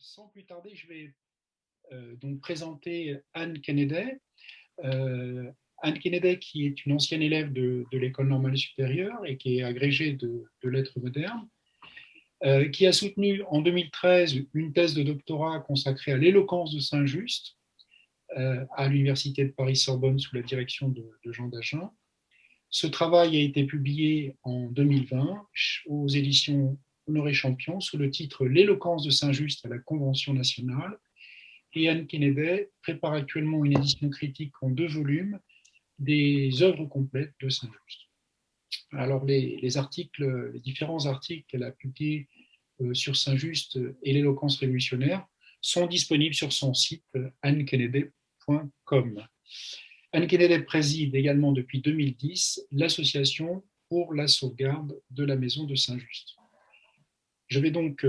sans plus tarder, je vais donc présenter Anne Kennedy. Anne Kennedy, qui est une ancienne élève de l'École normale supérieure et qui est agrégée de lettres modernes, qui a soutenu en 2013 une thèse de doctorat consacrée à l'éloquence de Saint-Just à l'Université de Paris-Sorbonne sous la direction de Jean Dagen. Ce travail a été publié en 2020 aux éditions Honoré Champion sous le titre « L'éloquence de Saint-Just à la Convention nationale ». Et Anne Kennedy prépare actuellement une édition critique en 2 volumes des œuvres complètes de Saint-Just. Alors les différents articles qu'elle a publiés sur Saint-Just et l'éloquence révolutionnaire sont disponibles sur son site annekennedy.com. Anne Kennedy préside également depuis 2010 l'association pour la sauvegarde de la maison de Saint-Just. Je vais donc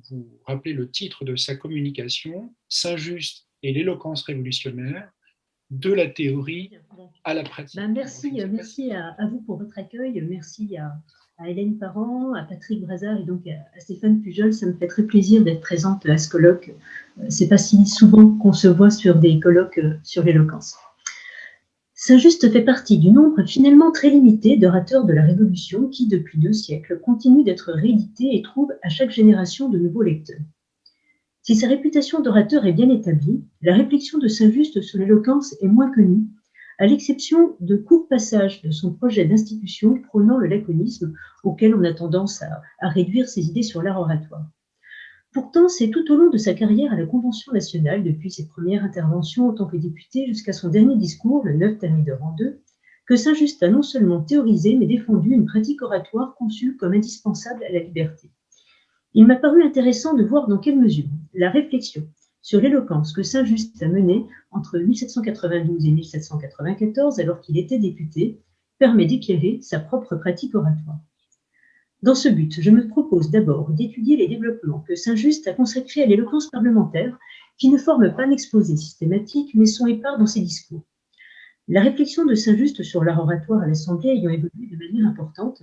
vous rappeler le titre de sa communication, Saint-Just et l'éloquence révolutionnaire, de la théorie à la pratique. Merci à vous pour votre accueil, merci à Hélène Parent, à Patrick Brazard et donc à Stéphane Pujol. Ça me fait très plaisir d'être présente à ce colloque. C'est pas si souvent qu'on se voit sur des colloques sur l'éloquence. Saint-Just fait partie du nombre finalement très limité d'orateurs de la Révolution qui, depuis 2 siècles, continuent d'être réédités et trouvent à chaque génération de nouveaux lecteurs. Si sa réputation d'orateur est bien établie, la réflexion de Saint-Just sur l'éloquence est moins connue, à l'exception de courts passages de son projet d'institution prônant le laconisme, auquel on a tendance à réduire ses idées sur l'art oratoire. Pourtant, c'est tout au long de sa carrière à la Convention nationale, depuis ses premières interventions en tant que député jusqu'à son dernier discours, le 9 Thermidor en 2, que Saint-Just a non seulement théorisé, mais défendu une pratique oratoire conçue comme indispensable à la liberté. Il m'a paru intéressant de voir dans quelle mesure la réflexion sur l'éloquence que Saint-Just a menée entre 1792 et 1794, alors qu'il était député, permet d'éclairer sa propre pratique oratoire. Dans ce but, je me propose d'abord d'étudier les développements que Saint-Just a consacrés à l'éloquence parlementaire, qui ne forment pas un exposé systématique, mais sont épars dans ses discours. La réflexion de Saint-Just sur l'art oratoire à l'Assemblée ayant évolué de manière importante,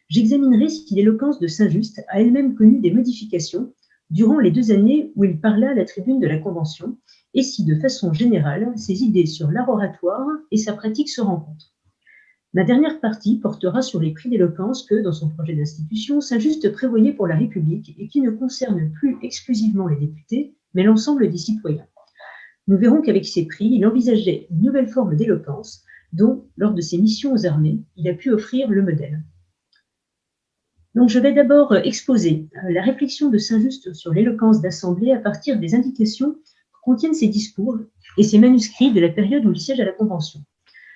j'examinerai si l'éloquence de Saint-Just a elle-même connu des modifications durant les 2 années où il parla à la tribune de la Convention, et si, de façon générale, ses idées sur l'art oratoire et sa pratique se rencontrent. Ma dernière partie portera sur les prix d'éloquence que, dans son projet d'institution, Saint-Just prévoyait pour la République et qui ne concerne plus exclusivement les députés, mais l'ensemble des citoyens. Nous verrons qu'avec ces prix, il envisageait une nouvelle forme d'éloquence dont, lors de ses missions aux armées, il a pu offrir le modèle. Donc, je vais d'abord exposer la réflexion de Saint-Just sur l'éloquence d'Assemblée à partir des indications que contiennent ses discours et ses manuscrits de la période où il siège à la Convention.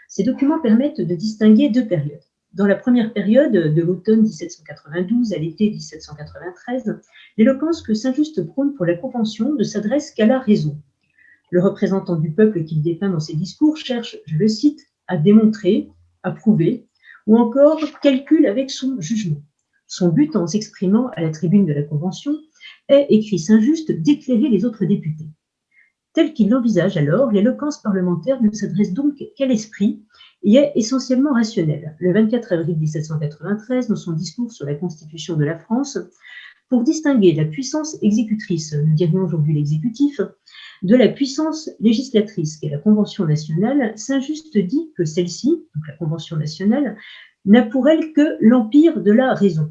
Ces documents permettent de distinguer 2 périodes. Dans la première période, de l'automne 1792 à l'été 1793, l'éloquence que Saint-Just prône pour la Convention ne s'adresse qu'à la raison. Le représentant du peuple qu'il dépeint dans ses discours cherche, je le cite, à démontrer, à prouver, ou encore calcule avec son jugement. Son but en s'exprimant à la tribune de la Convention est, écrit Saint-Just, d'éclairer les autres députés. Tel qu'il l'envisage alors, l'éloquence parlementaire ne s'adresse donc qu'à l'esprit et est essentiellement rationnelle. Le 24 avril 1793, dans son discours sur la Constitution de la France, pour distinguer la puissance exécutrice, nous dirions aujourd'hui l'exécutif, de la puissance législatrice, qui est la Convention nationale, Saint-Just dit que celle-ci, donc la Convention nationale, n'a pour elle que l'empire de la raison.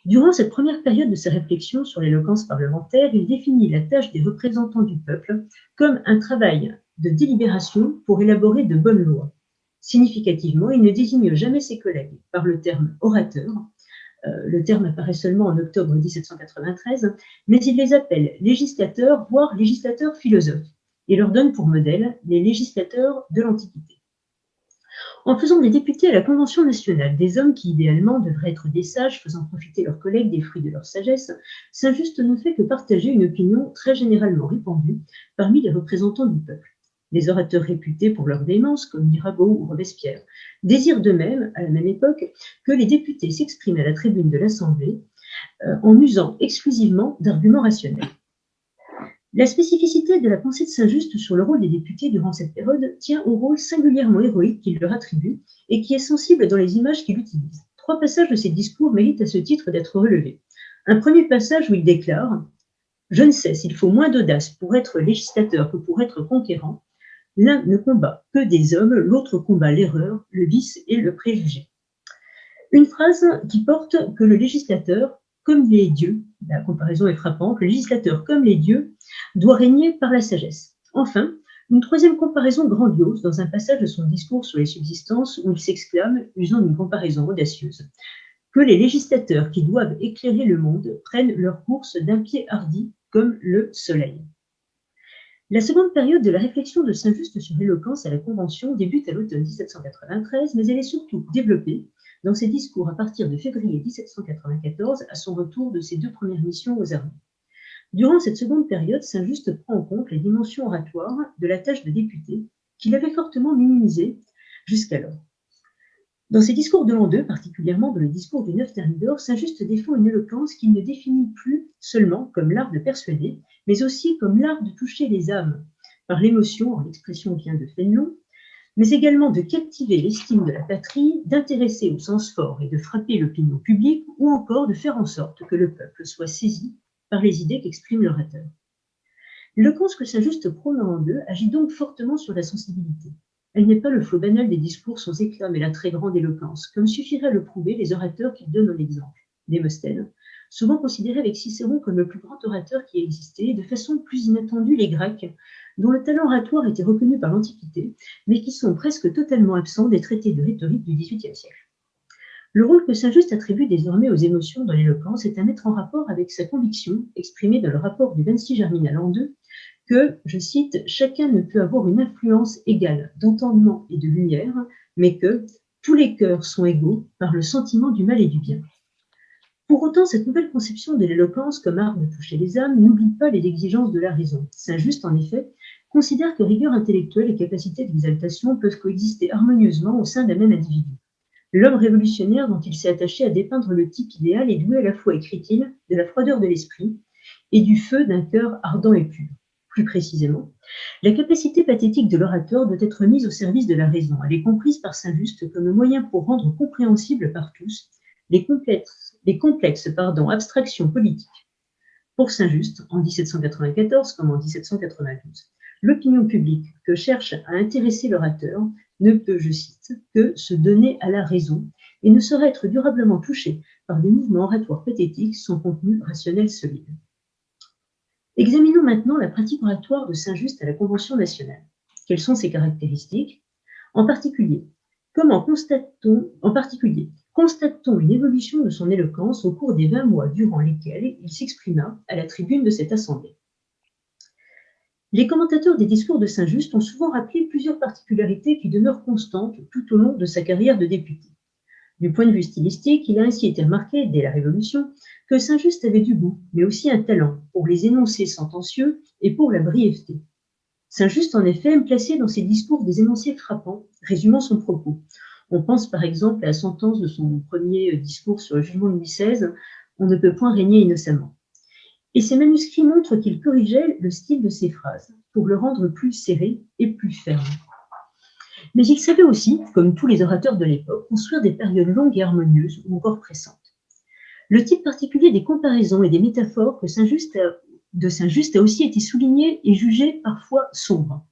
Durant cette première période de sa réflexion sur l'éloquence parlementaire, il définit la tâche des représentants du peuple comme un travail de délibération pour élaborer de bonnes lois. Significativement, il ne désigne jamais ses collègues par le terme orateur. Le terme apparaît seulement en octobre 1793, mais il les appelle législateurs, voire législateurs philosophes, et leur donne pour modèle les législateurs de l'Antiquité. En faisant des députés à la Convention nationale des hommes qui, idéalement, devraient être des sages, faisant profiter leurs collègues des fruits de leur sagesse, Saint-Just ne fait que partager une opinion très généralement répandue parmi les représentants du peuple. Les orateurs réputés pour leur démence, comme Mirabeau ou Robespierre, désirent de même, à la même époque, que les députés s'expriment à la tribune de l'Assemblée en usant exclusivement d'arguments rationnels. La spécificité de la pensée de Saint-Just sur le rôle des députés durant cette période tient au rôle singulièrement héroïque qu'il leur attribue et qui est sensible dans les images qu'il utilise. 3 passages de ses discours méritent à ce titre d'être relevés. Un premier passage où il déclare Je ne sais s'il faut moins d'audace pour être législateur que pour être conquérant. L'un ne combat que des hommes, l'autre combat l'erreur, le vice et le préjugé. Une phrase qui porte que le législateur, comme les dieux, la comparaison est frappante, le législateur, comme les dieux, doit régner par la sagesse. Enfin, une troisième comparaison grandiose dans un passage de son discours sur les subsistances où il s'exclame, usant d'une comparaison audacieuse, que les législateurs qui doivent éclairer le monde prennent leur course d'un pied hardi comme le soleil. La seconde période de la réflexion de Saint-Just sur l'éloquence à la Convention débute à l'automne 1793, mais elle est surtout développée dans ses discours à partir de février 1794 à son retour de ses 2 premières missions aux armées. Durant cette seconde période, Saint-Just prend en compte les dimensions oratoires de la tâche de député qu'il avait fortement minimisée jusqu'alors. Dans ses discours de l'an 2, particulièrement dans le discours du 9 Thermidor, Saint-Just défend une éloquence qu'il ne définit plus seulement comme l'art de persuader, mais aussi comme l'art de toucher les âmes par l'émotion, l'expression vient de Fénelon, mais également de captiver l'estime de la patrie, d'intéresser au sens fort et de frapper l'opinion publique, ou encore de faire en sorte que le peuple soit saisi par les idées qu'exprime l'orateur. L'éloquence que Saint-Just prône en l'an 2 agit donc fortement sur la sensibilité. Elle n'est pas le flot banal des discours sans éclat, mais la très grande éloquence, comme suffirait à le prouver les orateurs qu'il donne en exemple. Démosthène, souvent considéré avec Cicéron comme le plus grand orateur qui ait existé, et de façon plus inattendue les Grecs, dont le talent oratoire était reconnu par l'Antiquité, mais qui sont presque totalement absents des traités de rhétorique du XVIIIe siècle. Le rôle que Saint-Just attribue désormais aux émotions dans l'éloquence est à mettre en rapport avec sa conviction, exprimée dans le rapport du 26 Germinal à l'an 2, que, je cite, « chacun ne peut avoir une influence égale d'entendement et de lumière, mais que tous les cœurs sont égaux par le sentiment du mal et du bien ». Pour autant, cette nouvelle conception de l'éloquence comme art de toucher les âmes n'oublie pas les exigences de la raison. Saint-Just, en effet, considère que rigueur intellectuelle et capacité d'exaltation peuvent coexister harmonieusement au sein d'un même individu. L'homme révolutionnaire dont il s'est attaché à dépeindre le type idéal est doué à la fois, écrit-il, de la froideur de l'esprit et du feu d'un cœur ardent et pur. Plus précisément, la capacité pathétique de l'orateur doit être mise au service de la raison. Elle est comprise par Saint-Just comme le moyen pour rendre compréhensible par tous les complexes abstractions politiques. Pour Saint-Just, en 1794 comme en 1792, l'opinion publique que cherche à intéresser l'orateur ne peut, je cite, que se donner à la raison et ne saurait être durablement touchée par des mouvements oratoires pathétiques sans contenu rationnel solide. Examinons maintenant la pratique oratoire de Saint-Just à la Convention nationale. Quelles sont ses caractéristiques? En particulier, constatons une évolution de son éloquence au cours des 20 mois durant lesquels il s'exprima à la tribune de cette assemblée. Les commentateurs des discours de Saint-Just ont souvent rappelé plusieurs particularités qui demeurent constantes tout au long de sa carrière de député. Du point de vue stylistique, il a ainsi été remarqué, dès la Révolution, que Saint-Just avait du goût, mais aussi un talent pour les énoncés sentencieux et pour la brièveté. Saint-Just, en effet, aime placer dans ses discours des énoncés frappants, résumant son propos. On pense par exemple à la sentence de son premier discours sur le jugement de Louis XVI, « On ne peut point régner innocemment ». Et ses manuscrits montrent qu'il corrigeait le style de ses phrases pour le rendre plus serré et plus ferme. Mais il savait aussi, comme tous les orateurs de l'époque, construire des périodes longues et harmonieuses ou encore pressantes. Le type particulier des comparaisons et des métaphores de Saint-Just a aussi été souligné et jugé parfois sombre.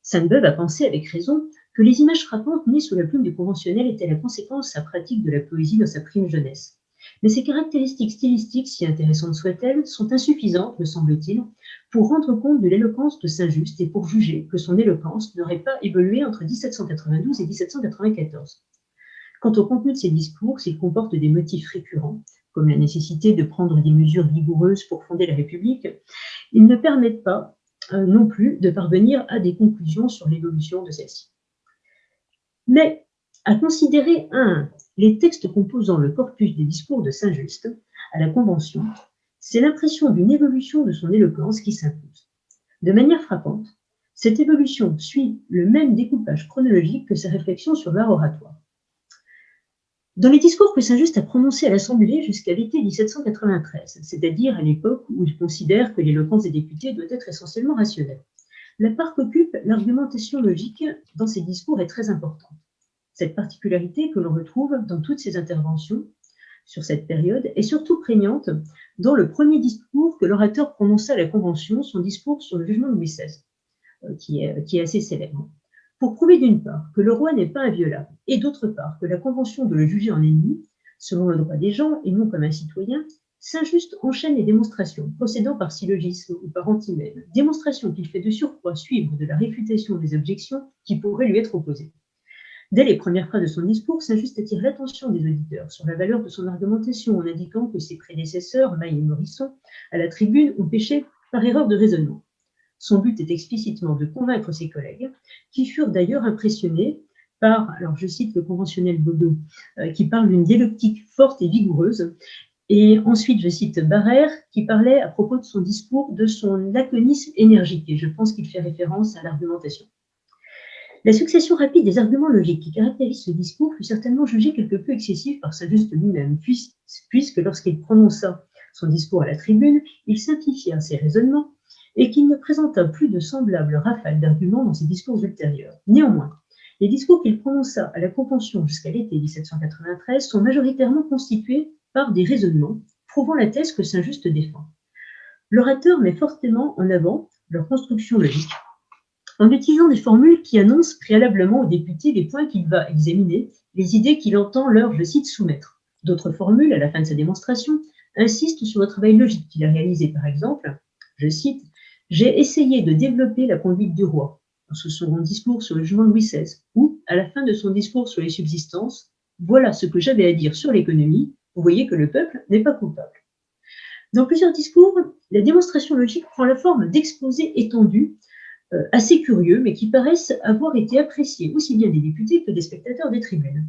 Sainte-Beuve a pensé avec raison que les images frappantes nées sous la plume du conventionnel étaient la conséquence de sa pratique de la poésie dans sa prime jeunesse. Mais ces caractéristiques stylistiques, si intéressantes soient-elles, sont insuffisantes, me semble-t-il, pour rendre compte de l'éloquence de Saint-Just et pour juger que son éloquence n'aurait pas évolué entre 1792 et 1794. Quant au contenu de ses discours, s'il comporte des motifs récurrents, comme la nécessité de prendre des mesures vigoureuses pour fonder la République, ils ne permettent pas non plus de parvenir à des conclusions sur l'évolution de celle-ci. Mais à considérer les textes composant le corpus des discours de Saint-Just à la Convention, c'est l'impression d'une évolution de son éloquence qui s'impose. De manière frappante, cette évolution suit le même découpage chronologique que sa réflexion sur l'art oratoire. Dans les discours que Saint-Just a prononcés à l'Assemblée jusqu'à l'été 1793, c'est-à-dire à l'époque où il considère que l'éloquence des députés doit être essentiellement rationnelle, la part qu'occupe l'argumentation logique dans ses discours est très importante. Cette particularité que l'on retrouve dans toutes ses interventions sur cette période est surtout prégnante dans le premier discours que l'orateur prononça à la Convention, son discours sur le jugement de Louis XVI, qui est assez célèbre. Pour prouver d'une part que le roi n'est pas inviolable, et d'autre part que la Convention doit le juger en ennemi, selon le droit des gens et non comme un citoyen, Saint-Just enchaîne les démonstrations, procédant par syllogisme ou par antimène, démonstration qu'il fait de surcroît suivre de la réfutation des objections qui pourraient lui être opposées. Dès les premières phrases de son discours, Saint-Just attire l'attention des auditeurs sur la valeur de son argumentation en indiquant que ses prédécesseurs, Maille et Morisson, à la tribune, ont péché par erreur de raisonnement. Son but est explicitement de convaincre ses collègues, qui furent d'ailleurs impressionnés par, alors je cite le conventionnel Baudot, qui parle d'une dialectique forte et vigoureuse, et ensuite je cite Barrère, qui parlait à propos de son discours de son laconisme énergique, et je pense qu'il fait référence à l'argumentation. La succession rapide des arguments logiques qui caractérisent ce discours fut certainement jugée quelque peu excessive par Saint-Just lui-même, puisque lorsqu'il prononça son discours à la tribune, il simplifia ses raisonnements et qu'il ne présenta plus de semblables rafales d'arguments dans ses discours ultérieurs. Néanmoins, les discours qu'il prononça à la Convention jusqu'à l'été 1793 sont majoritairement constitués par des raisonnements prouvant la thèse que Saint-Just défend. L'orateur met fortement en avant leur construction logique, en utilisant des formules qui annoncent préalablement aux députés les points qu'il va examiner, les idées qu'il entend leur, je cite, soumettre. D'autres formules, à la fin de sa démonstration, insistent sur le travail logique qu'il a réalisé, par exemple, je cite, « J'ai essayé de développer la conduite du roi » dans ce second discours sur le jugement de Louis XVI, ou, à la fin de son discours sur les subsistances, « Voilà ce que j'avais à dire sur l'économie, vous voyez que le peuple n'est pas coupable. » Dans plusieurs discours, la démonstration logique prend la forme d'exposés étendus, assez curieux, mais qui paraissent avoir été appréciés aussi bien des députés que des spectateurs des tribunes.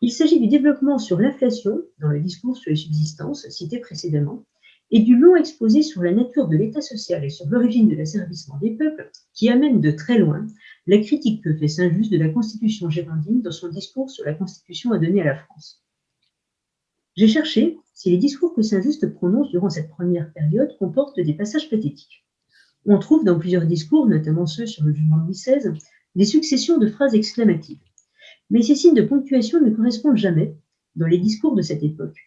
Il s'agit du développement sur l'inflation, dans le discours sur les subsistances cité précédemment, et du long exposé sur la nature de l'État social et sur l'origine de l'asservissement des peuples, qui amène de très loin la critique que fait Saint-Just de la Constitution girondine dans son discours sur la Constitution à donner à la France. J'ai cherché si les discours que Saint-Just prononce durant cette première période comportent des passages pathétiques. On trouve dans plusieurs discours, notamment ceux sur le jugement de Louis XVI, des successions de phrases exclamatives. Mais ces signes de ponctuation ne correspondent jamais, dans les discours de cette époque,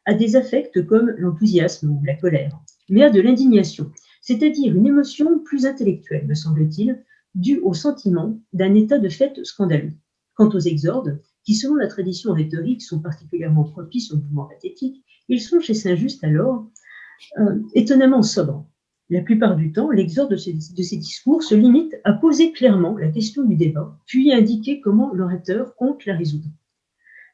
à des affects comme l'enthousiasme ou la colère, mais à de l'indignation, c'est-à-dire une émotion plus intellectuelle, me semble-t-il, due au sentiment d'un état de fait scandaleux. Quant aux exordes, qui selon la tradition rhétorique sont particulièrement propices au mouvement pathétique, ils sont chez Saint-Just alors étonnamment sobres. La plupart du temps, l'exorde de ces discours se limite à poser clairement la question du débat, puis à indiquer comment l'orateur compte la résoudre.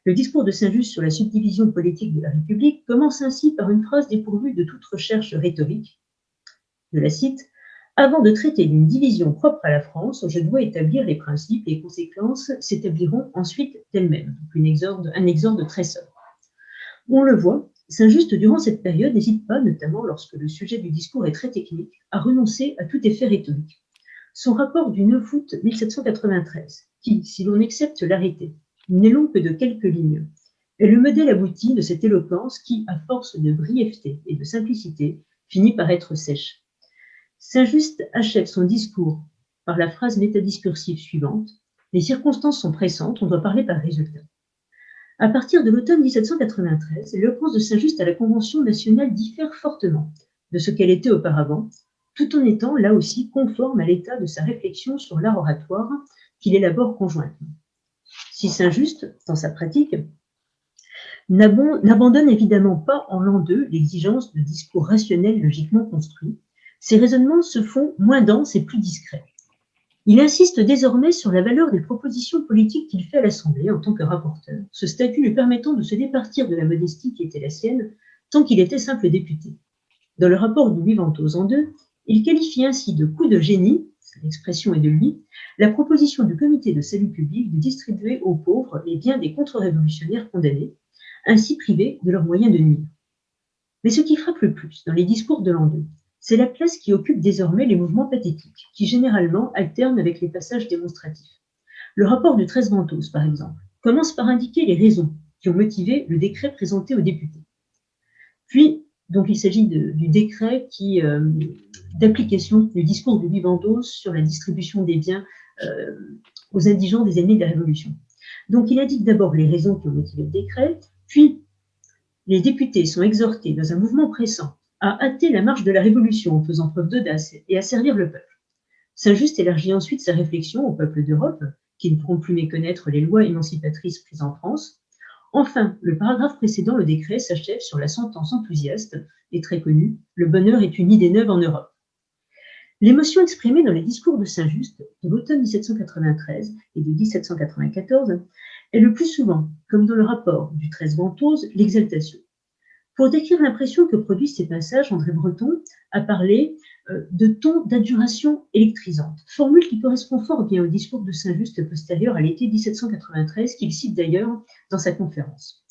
Le discours de Saint-Just sur la subdivision politique de la République commence ainsi par une phrase dépourvue de toute recherche rhétorique. Je la cite, « Avant de traiter d'une division propre à la France, je dois établir les principes et les conséquences s'établiront ensuite d'elles-mêmes. » Donc un exorde très sobre. On le voit, Saint-Just, durant cette période, n'hésite pas, notamment lorsque le sujet du discours est très technique, à renoncer à tout effet rhétorique. Son rapport du 9 août 1793, qui, si l'on accepte l'arrêté, n'est long que de quelques lignes, est le modèle abouti de cette éloquence qui, à force de brièveté et de simplicité, finit par être sèche. Saint-Just achève son discours par la phrase métadiscursive suivante. Les circonstances sont pressantes, on doit parler par résultat. À partir de l'automne 1793, l'éloquence de Saint-Just à la Convention nationale diffère fortement de ce qu'elle était auparavant, tout en étant là aussi conforme à l'état de sa réflexion sur l'art oratoire qu'il élabore conjointement. Si Saint-Just, dans sa pratique, n'abandonne évidemment pas en l'an 2 l'exigence de discours rationnels logiquement construits, ses raisonnements se font moins denses et plus discrets. Il insiste désormais sur la valeur des propositions politiques qu'il fait à l'Assemblée en tant que rapporteur, ce statut lui permettant de se départir de la modestie qui était la sienne tant qu'il était simple député. Dans le rapport du Vivantose en 2, il qualifie ainsi de coup de génie, l'expression est de lui, la proposition du comité de salut public de distribuer aux pauvres les biens des contre-révolutionnaires condamnés, ainsi privés de leurs moyens de nuire. Mais ce qui frappe le plus dans les discours de l'an 2, c'est la place qui occupe désormais les mouvements pathétiques, qui généralement alternent avec les passages démonstratifs. Le rapport du 13 Ventose, par exemple, commence par indiquer les raisons qui ont motivé le décret présenté aux députés. Puis, donc il s'agit du décret d'application du discours de Vivantose sur la distribution des biens aux indigents des années de la Révolution. Donc il indique d'abord les raisons qui ont motivé le décret, puis Les députés sont exhortés dans un mouvement pressant à hâter la marche de la Révolution en faisant preuve d'audace et à servir le peuple. Saint-Just élargit ensuite sa réflexion au peuple d'Europe, qui ne pourront plus méconnaître les lois émancipatrices prises en France. Enfin, le paragraphe précédant le décret s'achève sur la sentence enthousiaste et très connue « Le bonheur est une idée neuve en Europe ». L'émotion exprimée dans les discours de Saint-Just de l'automne 1793 et de 1794 est le plus souvent, comme dans le rapport du 13 Ventose, l'exaltation. Pour décrire l'impression que produisent ces passages, André Breton a parlé de ton d'adjuration électrisante, formule qui correspond fort bien au discours de Saint-Just postérieur à l'été 1793, qu'il cite d'ailleurs dans sa conférence.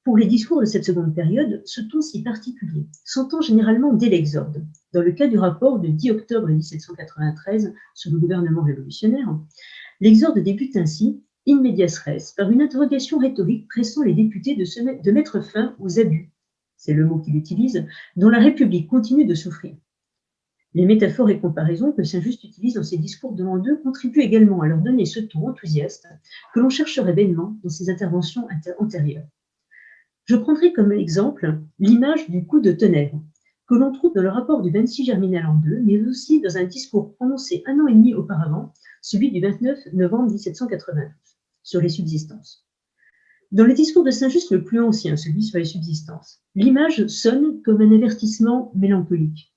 Pour les discours de cette seconde période, ce ton si particulier s'entend généralement dès l'exorde. Dans le cas du rapport de 10 octobre 1793 sur le gouvernement révolutionnaire, l'exorde débute ainsi, in medias res, par une interrogation rhétorique pressant les députés de mettre fin aux abus, c'est le mot qu'il utilise, dont la République continue de souffrir. Les métaphores et comparaisons que Saint-Just utilise dans ses discours de l'an 2 contribuent également à leur donner ce ton enthousiaste que l'on chercherait vainement dans ses interventions antérieures. Je prendrai comme exemple l'image du coup de tonnerre, que l'on trouve dans le rapport du 26 Germinal en 2, mais aussi dans un discours prononcé 1 an et demi auparavant, celui du 29 novembre 1792, sur les subsistances. Dans le discours de Saint-Just le plus ancien, celui sur les subsistances, l'image sonne comme un avertissement mélancolique.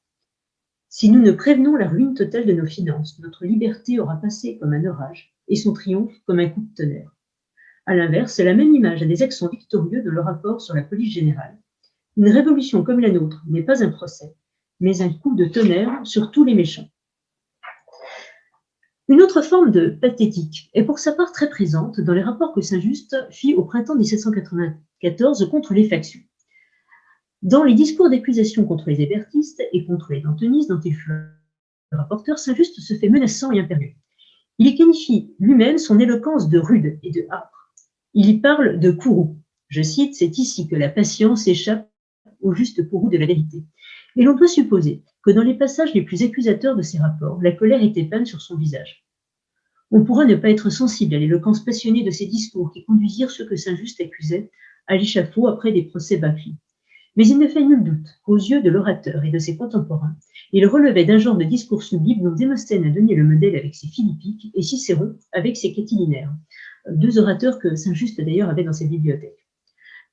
Si nous ne prévenons la ruine totale de nos finances, notre liberté aura passé comme un orage et son triomphe comme un coup de tonnerre. À l'inverse, la même image a des accents victorieux dans le rapport sur la police générale. Une révolution comme la nôtre n'est pas un procès, mais un coup de tonnerre sur tous les méchants. Une autre forme de pathétique est pour sa part très présente dans les rapports que Saint-Just fit au printemps 1794 contre les factions. Dans les discours d'accusation contre les hébertistes et contre les dantonistes dont il fut le rapporteur, Saint-Just se fait menaçant et impérieux. Il y qualifie lui-même son éloquence de rude et de âpre. Il y parle de courroux. Je cite, « C'est ici que la patience échappe au juste courroux de la vérité. » Et l'on peut supposer que dans les passages les plus accusateurs de ces rapports, la colère était peinte sur son visage. On pourra ne pas être sensible à l'éloquence passionnée de ces discours qui conduisirent ceux que Saint-Just accusait à l'échafaud après des procès bâclés. Mais il ne fait nul doute qu'aux yeux de l'orateur et de ses contemporains, il relevait d'un genre de discours sublime dont Démosthène a donné le modèle avec ses Philippiques et Cicéron avec ses Catilinaires, deux orateurs que Saint-Just d'ailleurs avait dans ses bibliothèques.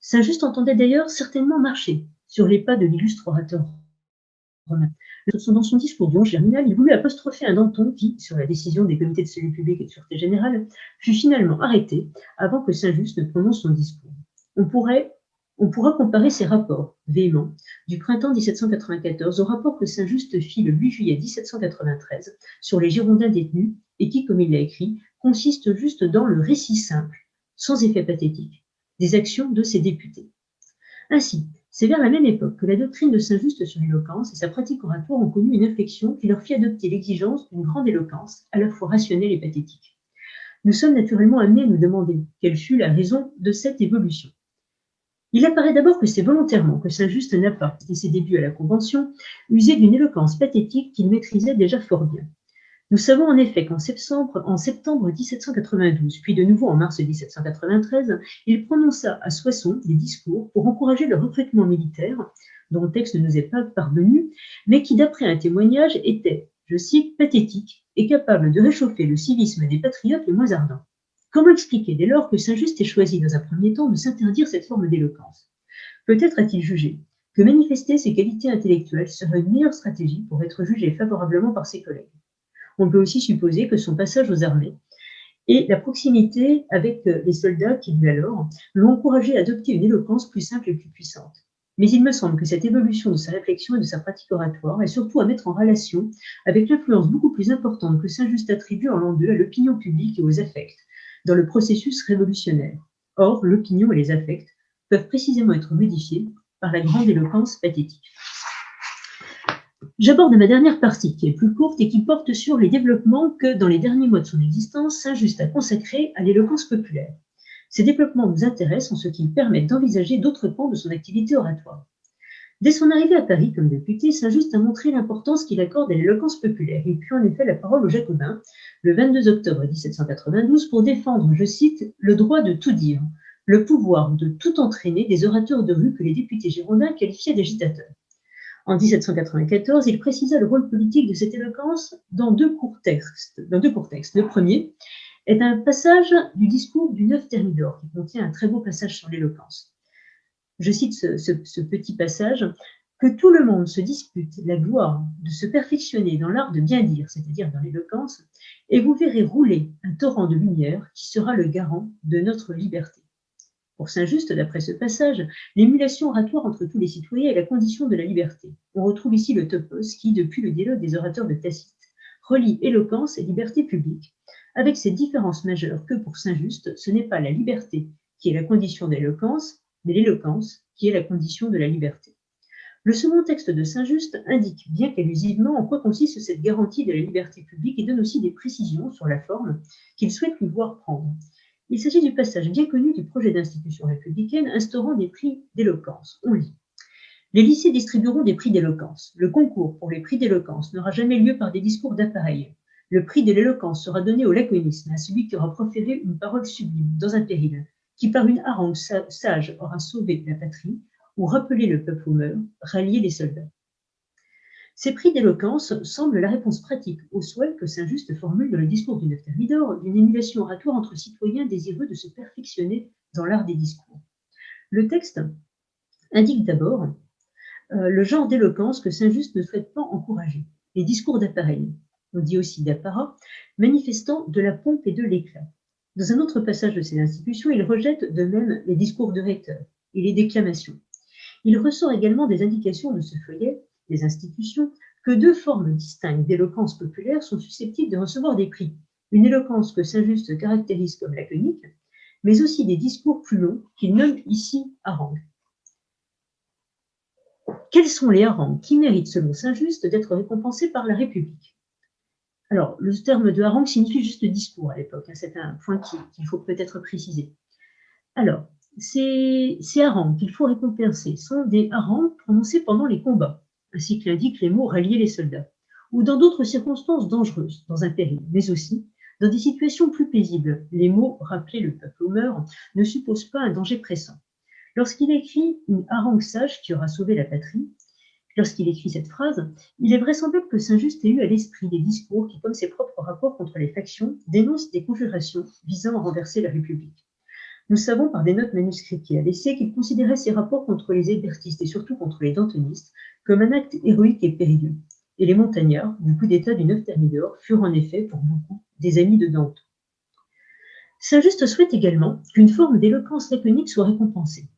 Saint-Just entendait d'ailleurs certainement marcher sur les pas de l'illustre orateur romain. Dans son discours du 11 Germinal, il voulut apostropher un Danton qui, sur la décision des comités de salut public et de sûreté générale, fut finalement arrêté avant que Saint-Just ne prononce son discours. On pourra comparer ces rapports véhéments du printemps 1794 au rapport que Saint-Just fit le 8 juillet 1793 sur les Girondins détenus et qui, comme il l'a écrit, consiste juste dans le récit simple, sans effet pathétique, des actions de ses députés. Ainsi, c'est vers la même époque que la doctrine de Saint-Just sur l'éloquence et sa pratique oratoire ont connu une inflexion qui leur fit adopter l'exigence d'une grande éloquence, à la fois rationnelle et pathétique. Nous sommes naturellement amenés à nous demander quelle fut la raison de cette évolution. Il apparaît d'abord que c'est volontairement que Saint-Just n'a pas, dès ses débuts à la Convention, usé d'une éloquence pathétique qu'il maîtrisait déjà fort bien. Nous savons en effet qu'en septembre 1792, puis de nouveau en mars 1793, il prononça à Soissons des discours pour encourager le recrutement militaire, dont le texte ne nous est pas parvenu, mais qui, d'après un témoignage, était, je cite, pathétique et capable de réchauffer le civisme des patriotes les moins ardents. Comment expliquer dès lors que Saint-Just ait choisi dans un premier temps de s'interdire cette forme d'éloquence? Peut-être a-t-il jugé que manifester ses qualités intellectuelles serait une meilleure stratégie pour être jugé favorablement par ses collègues. On peut aussi supposer que son passage aux armées et la proximité avec les soldats qui lui alors l'ont encouragé à adopter une éloquence plus simple et plus puissante. Mais il me semble que cette évolution de sa réflexion et de sa pratique oratoire est surtout à mettre en relation avec l'influence beaucoup plus importante que Saint-Just attribue en l'an 2 à l'opinion publique et aux affects dans le processus révolutionnaire. Or, l'opinion et les affects peuvent précisément être modifiés par la grande éloquence pathétique. J'aborde ma dernière partie, qui est plus courte et qui porte sur les développements que, dans les derniers mois de son existence, Saint-Just a consacrés à l'éloquence populaire. Ces développements nous intéressent en ce qu'ils permettent d'envisager d'autres pans de son activité oratoire. Dès son arrivée à Paris comme député, Saint-Just a montré l'importance qu'il accorde à l'éloquence populaire. Il prit en effet la parole aux Jacobins le 22 octobre 1792 pour défendre, je cite, « le droit de tout dire, le pouvoir de tout entraîner des orateurs de rue que les députés girondins qualifiaient d'agitateurs. En 1794, il précisa le rôle politique de cette éloquence dans deux courts textes. Le premier est un passage du discours du 9 Thermidor, qui contient un très beau passage sur l'éloquence. Je cite ce petit passage. « Que tout le monde se dispute la gloire de se perfectionner dans l'art de bien dire, c'est-à-dire dans l'éloquence, et vous verrez rouler un torrent de lumière qui sera le garant de notre liberté. » Pour Saint-Just, d'après ce passage, l'émulation oratoire entre tous les citoyens est la condition de la liberté. On retrouve ici le topos qui, depuis le dialogue des orateurs de Tacite, relie éloquence et liberté publique, avec cette différence majeure que pour Saint-Just, ce n'est pas la liberté qui est la condition de l'éloquence, mais l'éloquence qui est la condition de la liberté. Le second texte de Saint-Just indique, bien qu'allusivement, en quoi consiste cette garantie de la liberté publique et donne aussi des précisions sur la forme qu'il souhaite lui voir prendre. Il s'agit du passage bien connu du projet d'institution républicaine instaurant des prix d'éloquence. On lit. Les lycées distribueront des prix d'éloquence. Le concours pour les prix d'éloquence n'aura jamais lieu par des discours d'appareil. Le prix de l'éloquence sera donné au laconisme, à celui qui aura proféré une parole sublime dans un péril, qui par une harangue sage aura sauvé la patrie, ou rappelé le peuple aux mœurs, rallié les soldats. Ces prix d'éloquence semblent la réponse pratique au souhait que Saint-Just formule dans le discours du 9 Thermidor d'une émulation oratoire entre citoyens désireux de se perfectionner dans l'art des discours. Le texte indique d'abord le genre d'éloquence que Saint-Just ne souhaite pas encourager, les discours d'appareil, on dit aussi d'apparat, manifestant de la pompe et de l'éclat. Dans un autre passage de ces institutions, il rejette de même les discours de rhéteurs et les déclamations. Il ressort également des indications de ce feuillet, des institutions, que deux formes distinctes d'éloquence populaire sont susceptibles de recevoir des prix. Une éloquence que Saint-Just caractérise comme laconique, mais aussi des discours plus longs qu'il nomme ici harangues. Quels sont les harangues qui méritent, selon Saint-Just, d'être récompensés par la République? Alors, le terme de harangue signifie juste discours à l'époque, c'est un point qu'il faut peut-être préciser. Alors, ces harangues qu'il faut récompenser sont des harangues prononcées pendant les combats, ainsi que l'indiquent les mots « rallier les soldats », ou dans d'autres circonstances dangereuses, dans un péril, mais aussi dans des situations plus paisibles. Les mots « rappeler le peuple aux mœurs » ne supposent pas un danger pressant. Lorsqu'il écrit une harangue sage qui aura sauvé la patrie, lorsqu'il écrit cette phrase, il est vraisemblable que Saint-Just ait eu à l'esprit des discours qui, comme ses propres rapports contre les factions, dénoncent des conjurations visant à renverser la République. Nous savons par des notes manuscrites qu'il a laissées qu'il considérait ces rapports contre les hébertistes et surtout contre les dantonistes comme un acte héroïque et périlleux. Et les montagnards, du coup d'état du 9 Thermidor, furent en effet, pour beaucoup, des amis de Danton. Saint-Just souhaite également qu'une forme d'éloquence laconique soit récompensée.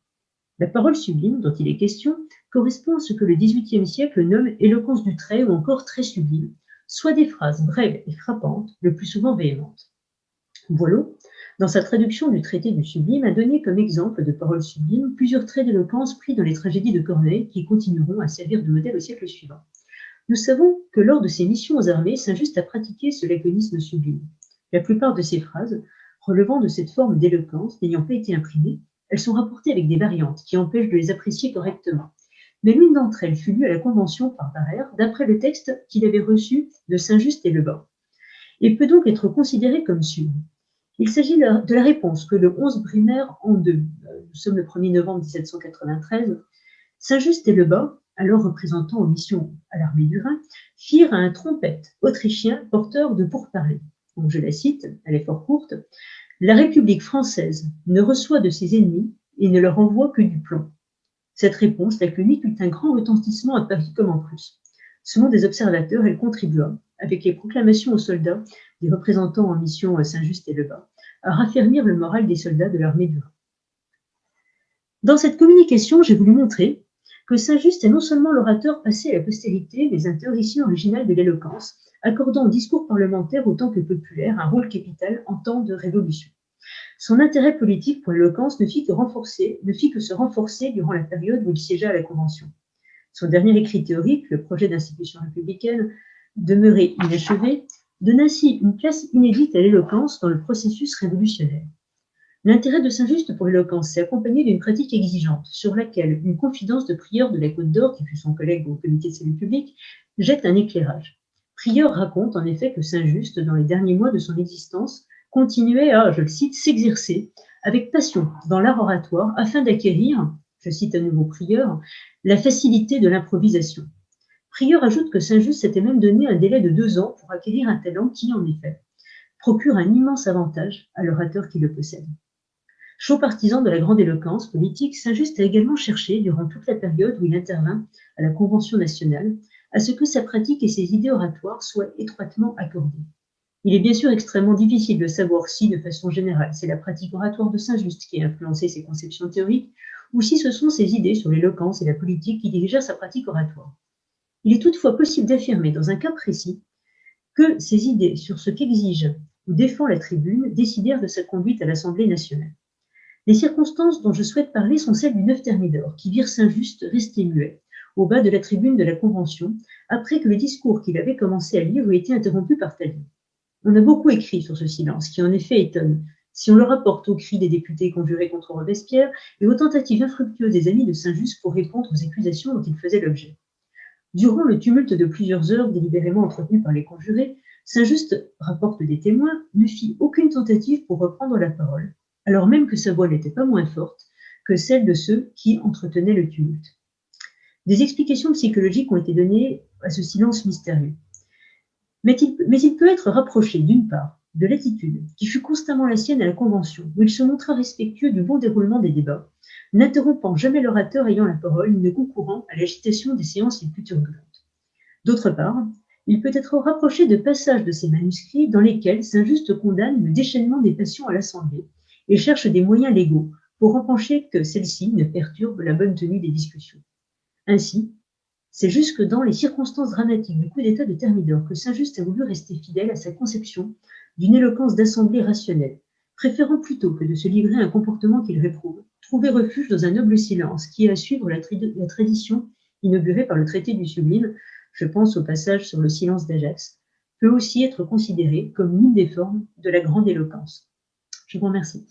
La parole sublime dont il est question correspond à ce que le XVIIIe siècle nomme éloquence du trait ou encore très sublime, soit des phrases brèves et frappantes, le plus souvent véhémentes. Boileau, dans sa traduction du traité du Sublime, a donné comme exemple de paroles sublimes plusieurs traits d'éloquence pris dans les tragédies de Corneille qui continueront à servir de modèle au siècle suivant. Nous savons que lors de ses missions aux armées, Saint-Just a pratiqué ce laconisme sublime. La plupart de ces phrases, relevant de cette forme d'éloquence, n'ayant pas été imprimées, elles sont rapportées avec des variantes qui empêchent de les apprécier correctement. Mais l'une d'entre elles fut lue à la Convention par Barère, d'après le texte qu'il avait reçu de Saint-Just et Lebas, et peut donc être considérée comme sûre. Il s'agit de la réponse que le 11 Brumaire en 2, nous sommes le 1er novembre 1793, Saint-Just et Lebas, alors représentants aux missions à l'armée du Rhin, firent à un trompette autrichien porteur de pourparlers. Donc je la cite, elle est fort courte. « La République française ne reçoit de ses ennemis et ne leur envoie que du plomb. » Cette réponse laconique eut un grand retentissement à Paris comme en Prusse. Selon des observateurs, elle contribua, avec les proclamations aux soldats des représentants en mission à Saint-Just et Lebas, à raffermir le moral des soldats de l'armée du Rhin. Dans cette communication, j'ai voulu montrer que Saint-Just est non seulement l'orateur passé à la postérité, mais un théoricien original de l'éloquence, accordant au discours parlementaire autant que populaire un rôle capital en temps de révolution. Son intérêt politique pour l'éloquence ne fit que se renforcer durant la période où il siégea à la Convention. Son dernier écrit théorique, le projet d'institution républicaine, demeuré inachevé, donne ainsi une place inédite à l'éloquence dans le processus révolutionnaire. L'intérêt de Saint-Just pour l'éloquence s'est accompagné d'une pratique exigeante, sur laquelle une confidence de Prieur de la Côte d'Or, qui fut son collègue au comité de salut public, jette un éclairage. Prieur raconte en effet que Saint-Just, dans les derniers mois de son existence, continuait à, je le cite, s'exercer avec passion dans l'art oratoire afin d'acquérir, je cite à nouveau Prieur, la facilité de l'improvisation. Prieur ajoute que Saint-Just s'était même donné un délai de 2 ans pour acquérir un talent qui, en effet, procure un immense avantage à l'orateur qui le possède. Chaud partisan de la grande éloquence politique, Saint-Just a également cherché, durant toute la période où il intervint à la Convention nationale, à ce que sa pratique et ses idées oratoires soient étroitement accordées. Il est bien sûr extrêmement difficile de savoir si, de façon générale, c'est la pratique oratoire de Saint-Just qui a influencé ses conceptions théoriques, ou si ce sont ses idées sur l'éloquence et la politique qui dirigèrent sa pratique oratoire. Il est toutefois possible d'affirmer, dans un cas précis, que ses idées sur ce qu'exige ou défend la tribune décidèrent de sa conduite à l'Assemblée nationale. Les circonstances dont je souhaite parler sont celles du 9 Thermidor, qui virent Saint-Just rester muet, au bas de la tribune de la Convention, après que le discours qu'il avait commencé à lire eut été interrompu par Tallien. On a beaucoup écrit sur ce silence, qui en effet étonne, si on le rapporte aux cris des députés conjurés contre Robespierre et aux tentatives infructueuses des amis de Saint-Just pour répondre aux accusations dont il faisait l'objet. Durant le tumulte de plusieurs heures délibérément entretenu par les conjurés, Saint-Just, rapporte des témoins, ne fit aucune tentative pour reprendre la parole, alors même que sa voix n'était pas moins forte que celle de ceux qui entretenaient le tumulte. Des explications psychologiques ont été données à ce silence mystérieux. Mais il peut être rapproché, d'une part, de l'attitude qui fut constamment la sienne à la Convention, où il se montra respectueux du bon déroulement des débats, n'interrompant jamais l'orateur ayant la parole, ni ne concourant à l'agitation des séances les plus turbulentes. D'autre part, il peut être rapproché de passages de ces manuscrits dans lesquels Saint-Just condamne le déchaînement des passions à l'Assemblée et cherche des moyens légaux pour empêcher que celle-ci ne perturbe la bonne tenue des discussions. Ainsi, c'est jusque dans les circonstances dramatiques du coup d'État de Thermidor que Saint-Just a voulu rester fidèle à sa conception d'une éloquence d'assemblée rationnelle, préférant plutôt que de se livrer à un comportement qu'il réprouve, trouver refuge dans un noble silence qui, à suivre la tradition inaugurée par le traité du Sublime, je pense au passage sur le silence d'Ajax, peut aussi être considéré comme l'une des formes de la grande éloquence. Je vous remercie.